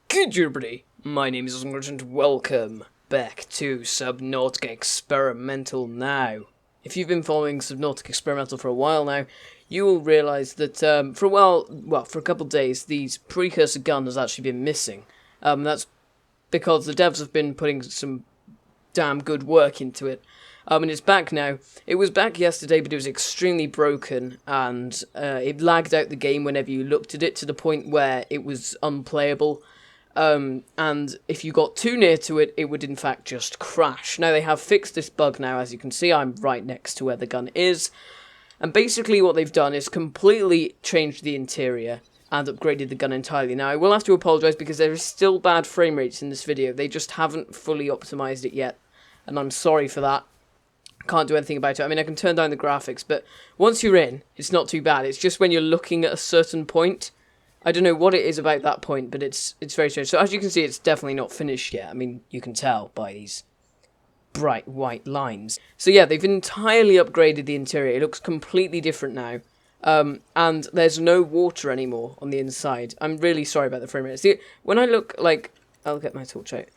Good day, everybody. My name is Awesomecrunch and welcome back to Subnautica Experimental now. If you've been following Subnautica Experimental for a while now, you will realise that for a couple of days, the Precursor Gun has actually been missing. That's because the devs have been putting some damn good work into it. And it's back now. It was back yesterday, but it was extremely broken, and it lagged out the game whenever you looked at it to the point where it was unplayable. And if you got too near to it, it would in fact just crash. Now they have fixed this bug now, as you can see. I'm right next to where the gun is. And basically what they've done is completely changed the interior and upgraded the gun entirely. Now I will have to apologise because there is still bad frame rates in this video. They just haven't fully optimised it yet, and I'm sorry for that. Can't do anything about it. I mean, I can turn down the graphics, but once you're in, it's not too bad. It's just when you're looking at a certain point, I don't know what it is about that point, but it's very strange. So as you can see, it's definitely not finished yet. I mean, you can tell by these bright white lines. So yeah, they've entirely upgraded the interior. It looks completely different now. And there's no water anymore on the inside. I'm really sorry about the frame rate. See, when I look, like, I'll get my torch out.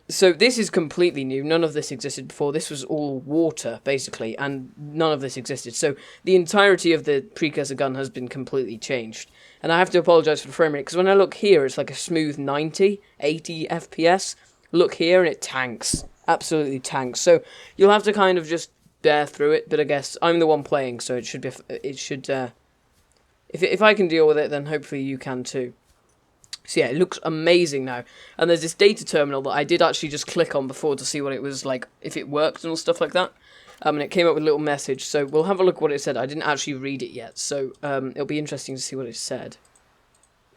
So this is completely new. None of this existed before. This was all water, basically, and none of this existed. So the entirety of the Precursor Gun has been completely changed. And I have to apologise for the frame rate, because when I look here, it's like a smooth 90, 80 FPS. Look here, and it tanks. Absolutely tanks. So you'll have to kind of just bear through it, but I guess I'm the one playing, so it should be, if I can deal with it, then hopefully you can too. So yeah, it looks amazing now. And there's this data terminal that I did actually just click on before to see what it was like, if it worked and all stuff like that. And it came up with a little message, so we'll have a look at what it said. I didn't actually read it yet, so it'll be interesting to see what it said.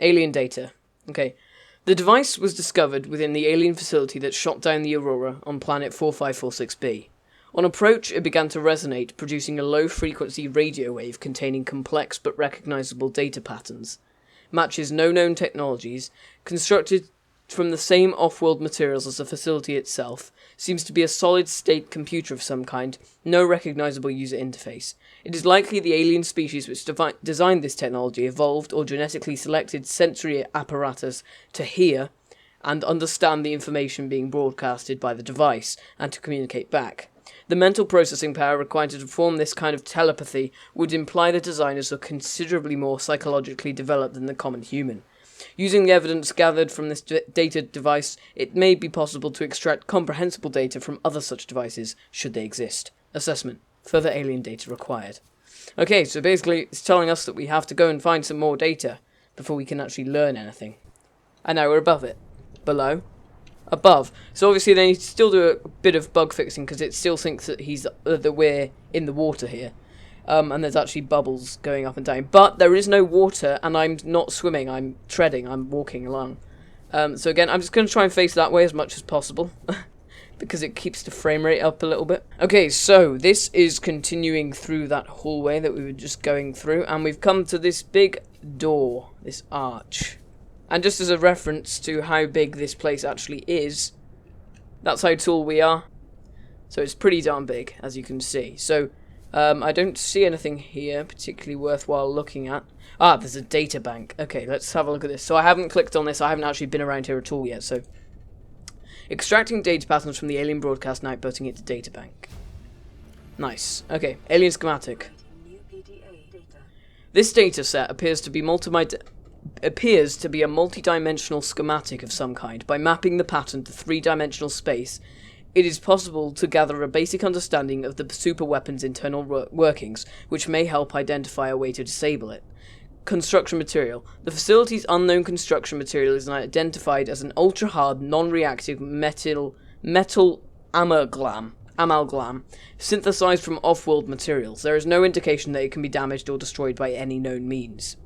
Alien data. Okay. The device was discovered within the alien facility that shot down the Aurora on planet 4546b. On approach, it began to resonate, producing a low-frequency radio wave containing complex but recognizable data patterns. Matches no known technologies, constructed from the same off-world materials as the facility itself, seems to be a solid-state computer of some kind, no recognizable user interface. It is likely the alien species which designed this technology evolved or genetically selected sensory apparatus to hear and understand the information being broadcasted by the device, and to communicate back. The mental processing power required to perform this kind of telepathy would imply the designers are considerably more psychologically developed than the common human. Using the evidence gathered from this data device, it may be possible to extract comprehensible data from other such devices, should they exist. Assessment. Further alien data required. Okay, so basically it's telling us that we have to go and find some more data before we can actually learn anything. And now we're above it. Below. Above. So obviously they need to still do a bit of bug fixing, because it still thinks that that we're in the water here. And there's actually bubbles going up and down. But there is no water, and I'm not swimming, I'm treading, I'm walking along. So again, I'm just going to try and face that way as much as possible, because it keeps the frame rate up a little bit. Okay, so this is continuing through that hallway that we were just going through, and we've come to this big door, this arch. And just as a reference to how big this place actually is, that's how tall we are. So it's pretty darn big, as you can see. So I don't see anything here particularly worthwhile looking at. Ah, there's a data bank. Okay, let's have a look at this. So I haven't clicked on this. I haven't actually been around here at all yet. So extracting data patterns from the alien broadcast and outputting it to data bank. Nice. Okay, alien schematic. This data set appears to be a multi-dimensional schematic of some kind. By mapping the pattern to three-dimensional space, it is possible to gather a basic understanding of the superweapon's internal workings, which may help identify a way to disable it. Construction material. The facility's unknown construction material is identified as an ultra-hard, non-reactive metal amalgam, synthesized from off-world materials. There is no indication that it can be damaged or destroyed by any known means.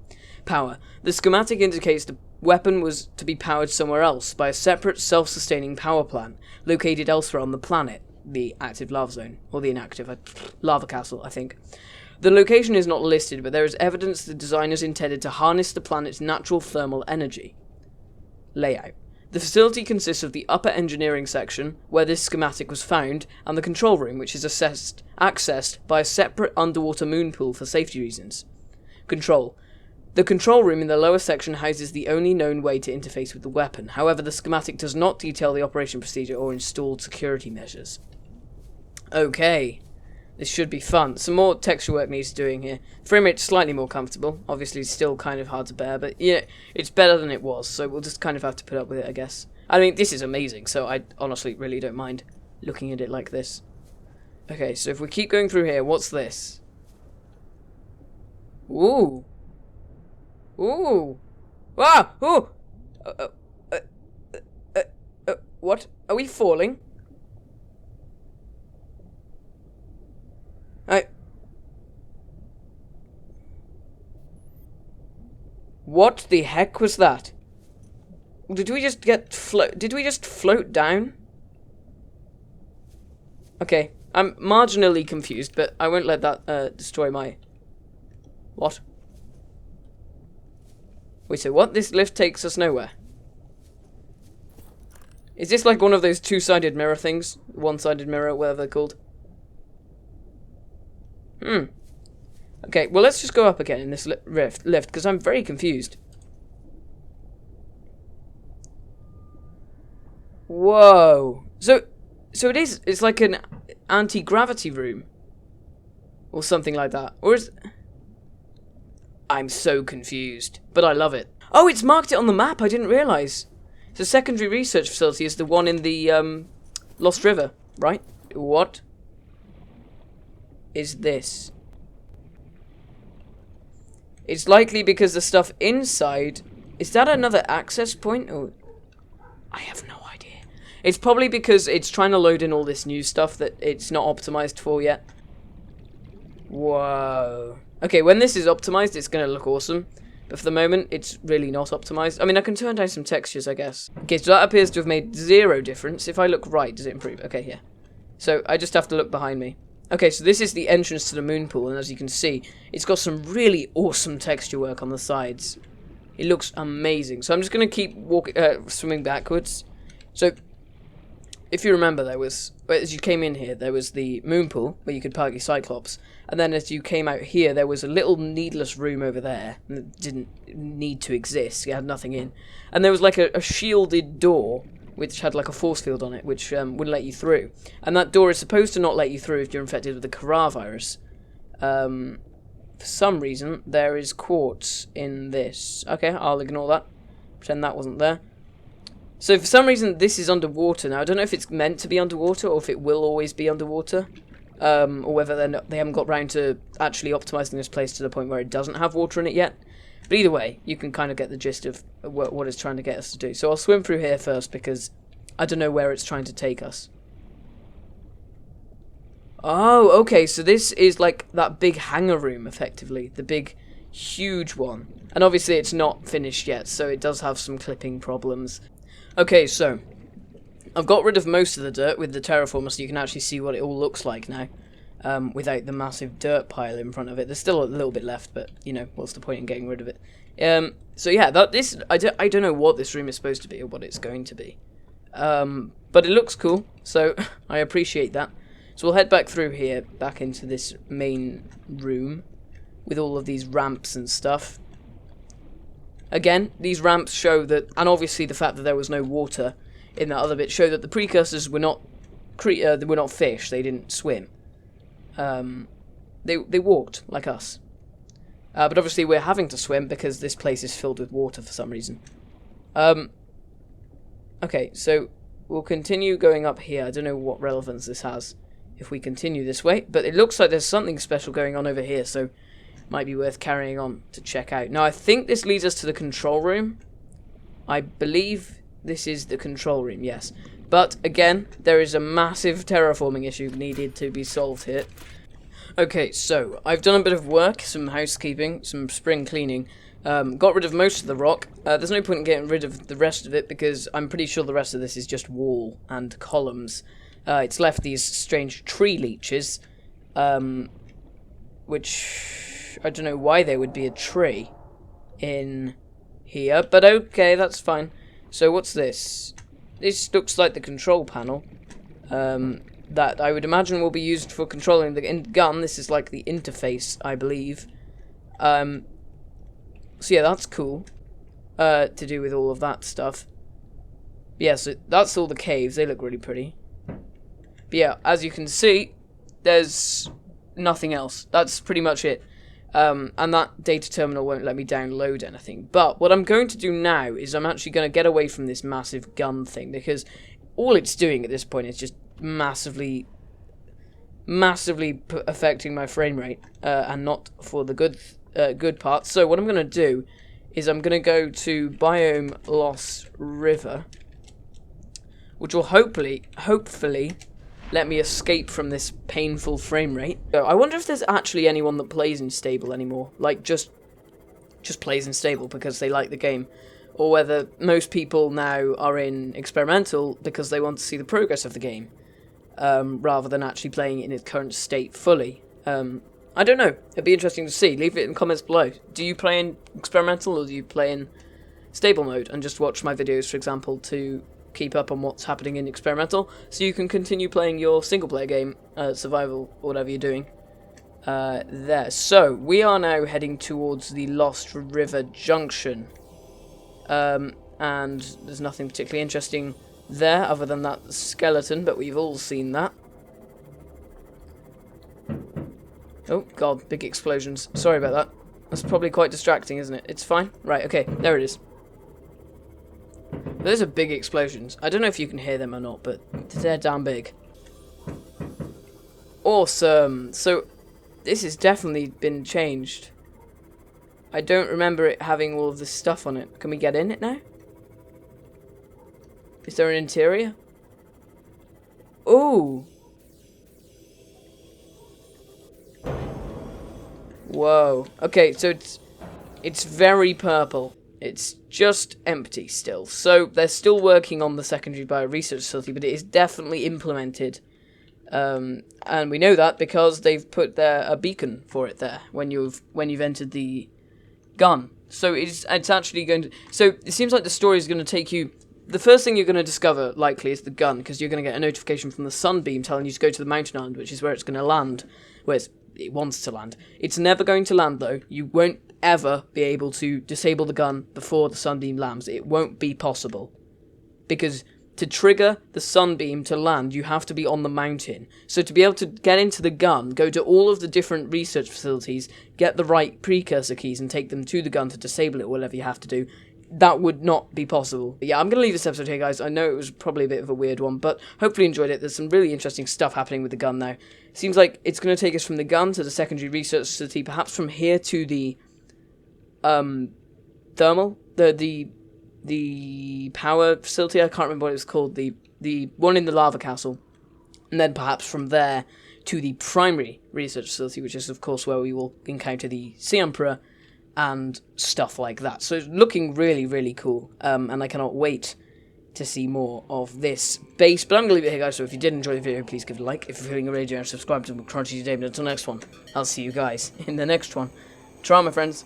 Power. The schematic indicates the weapon was to be powered somewhere else by a separate self-sustaining power plant located elsewhere on the planet, the active lava zone, or the inactive lava castle, I think. The location is not listed, but there is evidence the designers intended to harness the planet's natural thermal energy. Layout. The facility consists of the upper engineering section, where this schematic was found, and the control room, which is accessed by a separate underwater moon pool for safety reasons. Control. The control room in the lower section houses the only known way to interface with the weapon. However, the schematic does not detail the operation procedure or installed security measures. Okay. This should be fun. Some more texture work needs doing here. Frame rate slightly more comfortable. Obviously, still kind of hard to bear, but yeah, it's better than it was, so we'll just kind of have to put up with it, I guess. I mean, this is amazing, so I honestly really don't mind looking at it like this. Okay, so if we keep going through here, what's this? Ooh. Ooh. Ah! Ooh! What? Are we falling? What the heck was that? Did we just float down? Okay, I'm marginally confused, but I won't let that destroy my... What? Wait, so what? This lift takes us nowhere. Is this like one of those two-sided mirror things? One-sided mirror, whatever they're called. Okay, well, let's just go up again in this lift, because I'm very confused. Whoa. So it's like an anti-gravity room. Or something like that. Or is... I'm so confused, but I love it. Oh, it's marked it on the map, I didn't realise. The secondary research facility is the one in the Lost River, right? What is this? It's likely because the stuff inside... Is that another access point? Oh, I have no idea. It's probably because it's trying to load in all this new stuff that it's not optimized for yet. Whoa. Okay, when this is optimized, it's going to look awesome. But for the moment, it's really not optimized. I mean, I can turn down some textures, I guess. Okay, so that appears to have made 0 difference. If I look right, does it improve? Okay, yeah. So I just have to look behind me. Okay, so this is the entrance to the moon pool, and as you can see, it's got some really awesome texture work on the sides. It looks amazing. So I'm just going to keep swimming backwards. So, if you remember, there was, as you came in here, there was the moon pool, where you could park your Cyclops. And then as you came out here, there was a little needless room over there that didn't need to exist. You had nothing in. And there was like a shielded door, which had like a force field on it, which wouldn't let you through. And that door is supposed to not let you through if you're infected with the coronavirus. For some reason, there is quartz in this. Okay, I'll ignore that. Pretend that wasn't there. So for some reason, this is underwater now. I don't know if it's meant to be underwater or if it will always be underwater. Or whether they haven't got round to actually optimizing this place to the point where it doesn't have water in it yet. But either way, you can kind of get the gist of what it's trying to get us to do. So I'll swim through here first because I don't know where it's trying to take us. Oh, okay, so this is like that big hangar room, effectively. The big, huge one. And obviously it's not finished yet, so it does have some clipping problems. Okay, so I've got rid of most of the dirt with the terraformer so you can actually see what it all looks like now. Without the massive dirt pile in front of it. There's still a little bit left, but, you know, what's the point in getting rid of it? So yeah, I don't know what this room is supposed to be or what it's going to be. But it looks cool, so I appreciate that. So we'll head back through here, back into this main room, with all of these ramps and stuff. Again, these ramps show that, and obviously the fact that there was no water in that other bit, show that the precursors were not fish, they didn't swim. They walked, like us. But obviously we're having to swim because this place is filled with water for some reason. Okay, so we'll continue going up here. I don't know what relevance this has if we continue this way, but it looks like there's something special going on over here, so might be worth carrying on to check out. Now, I think this leads us to the control room. I believe this is the control room, yes. But, again, there is a massive terraforming issue needed to be solved here. Okay, so, I've done a bit of work, some housekeeping, some spring cleaning. Got rid of most of the rock. There's no point in getting rid of the rest of it, because I'm pretty sure the rest of this is just wall and columns. It's left these strange tree leeches, which I don't know why there would be a tree in here, but okay, that's fine. So what's this? This looks like the control panel that I would imagine will be used for controlling the gun. This is like the interface, I believe. So yeah, that's cool. To do with all of that stuff. Yeah, so that's all the caves. They look really pretty. But yeah, as you can see, there's nothing else. That's pretty much it. And that data terminal won't let me download anything. But what I'm going to do now is I'm actually going to get away from this massive gun thing, because all it's doing at this point is just massively affecting my frame rate, and not for the good part. So what I'm going to do is I'm going to go to Biome Lost River, which will hopefully let me escape from this painful frame rate. So I wonder if there's actually anyone that plays in stable anymore, like just plays in stable because they like the game, or whether most people now are in experimental because they want to see the progress of the game, rather than actually playing it in its current state fully. I don't know. It'd be interesting to see. Leave it in comments below. Do you play in experimental, or do you play in stable mode and just watch my videos, for example, to keep up on what's happening in experimental, so you can continue playing your single player game, survival, or whatever you're doing there. So we are now heading towards the Lost River Junction, and there's nothing particularly interesting there other than that skeleton, but we've all seen that. Oh god, big explosions. Sorry about that. That's probably quite distracting, isn't it? It's fine. Right, okay, there it is. Those are big explosions. I don't know if you can hear them or not, but they're damn big. Awesome. So, this has definitely been changed. I don't remember it having all of this stuff on it. Can we get in it now? Is there an interior? Ooh. Whoa. Okay, so it's very purple. It's just empty still. So they're still working on the secondary bio-research facility, but it is definitely implemented. And we know that because they've put a beacon for it there when you've entered the gun. So it's actually going to... So it seems like the story is going to take you... The first thing you're going to discover, likely, is the gun, because you're going to get a notification from the sunbeam telling you to go to the mountain island, which is where it's going to land. Where it wants to land. It's never going to land, though. You won't ever be able to disable the gun before the sunbeam lands. It won't be possible. Because to trigger the sunbeam to land, you have to be on the mountain. So to be able to get into the gun, go to all of the different research facilities, get the right precursor keys and take them to the gun to disable it, or whatever you have to do, that would not be possible. But yeah, I'm going to leave this episode here, guys. I know it was probably a bit of a weird one, but hopefully you enjoyed it. There's some really interesting stuff happening with the gun now. Seems like it's going to take us from the gun to the secondary research facility, perhaps from here to the thermal, the power facility. I can't remember what it was called, the one in the lava castle, and then perhaps from there to the primary research facility, which is of course where we will encounter the Sea Emperor and stuff like that. So it's looking really, really cool, and I cannot wait to see more of this base. But I'm going to leave it here, guys, so if you did enjoy the video, please give it a like. If you're feeling really generous, subscribe to Crunchy today. But until next one, I'll see you guys in the next one. Ta-ra, my friends.